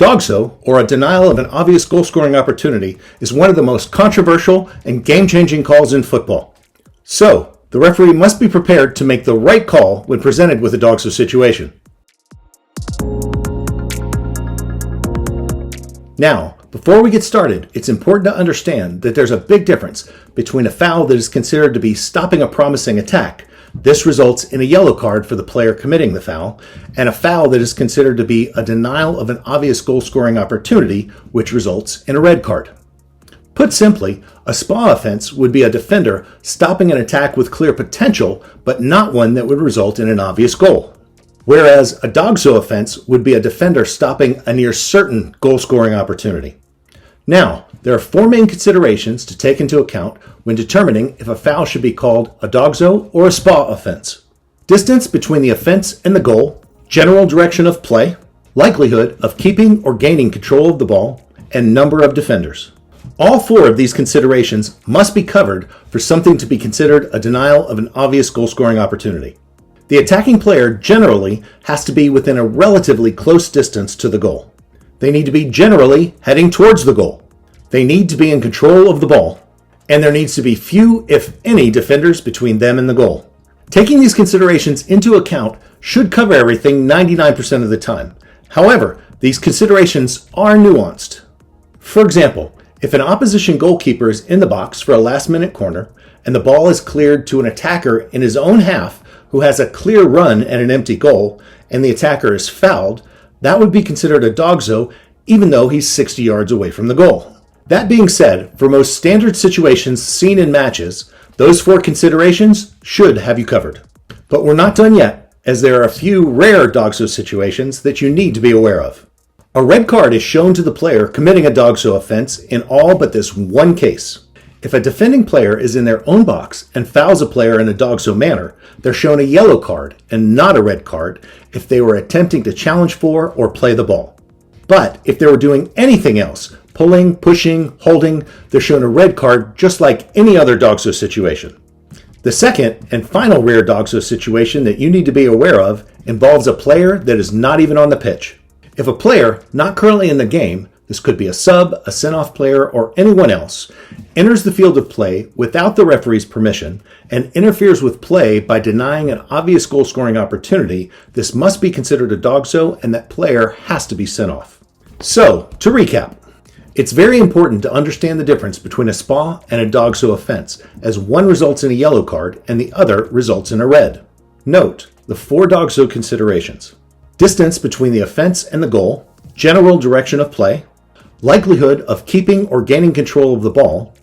DOGSO, or a denial of an obvious goal-scoring opportunity, is one of the most controversial and game-changing calls in football. So, the referee must be prepared to make the right call when presented with a DOGSO situation. Now, before we get started, it's important to understand that there's a big difference between a foul that is considered to be stopping a promising attack. This results in a yellow card for the player committing the foul, and a foul that is considered to be a denial of an obvious goal-scoring opportunity, which results in a red card. Put simply, a SPA offense would be a defender stopping an attack with clear potential, but not one that would result in an obvious goal. Whereas a DOGSO offense would be a defender stopping a near certain goal-scoring opportunity. Now, there are four main considerations to take into account when determining if a foul should be called a DOGSO or a SPA offense. Distance between the offense and the goal, general direction of play, likelihood of keeping or gaining control of the ball, and number of defenders. All four of these considerations must be covered for something to be considered a denial of an obvious goal-scoring opportunity. The attacking player generally has to be within a relatively close distance to the goal. They need to be generally heading towards the goal. They need to be in control of the ball. And there needs to be few, if any, defenders between them and the goal. Taking these considerations into account should cover everything 99% of the time. However, these considerations are nuanced. For example, if an opposition goalkeeper is in the box for a last-minute corner and the ball is cleared to an attacker in his own half who has a clear run at an empty goal and the attacker is fouled, that would be considered a DOGSO even though he's 60 yards away from the goal. That being said, for most standard situations seen in matches, those four considerations should have you covered. But we're not done yet, as there are a few rare DOGSO situations that you need to be aware of. A red card is shown to the player committing a DOGSO offense in all but this one case. If a defending player is in their own box and fouls a player in a DOGSO manner, they're shown a yellow card and not a red card if they were attempting to challenge for or play the ball. But if they were doing anything else, pulling, pushing, holding, they're shown a red card just like any other DOGSO situation. The second and final rare DOGSO situation that you need to be aware of involves a player that is not even on the pitch. If a player not currently in the game, this could be a sub, a sent-off player, or anyone else, enters the field of play without the referee's permission and interferes with play by denying an obvious goal-scoring opportunity, this must be considered a DOGSO and that player has to be sent off. So, to recap, it's very important to understand the difference between a SPA and a DOGSO offense, as one results in a yellow card and the other results in a red. Note the four DOGSO considerations: distance between the offense and the goal, general direction of play, likelihood of keeping or gaining control of the ball,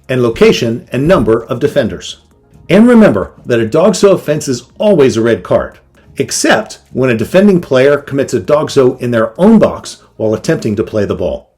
and location and number of defenders. And remember that a DOGSO offense is always a red card, except when a defending player commits a DOGSO in their own box while attempting to play the ball.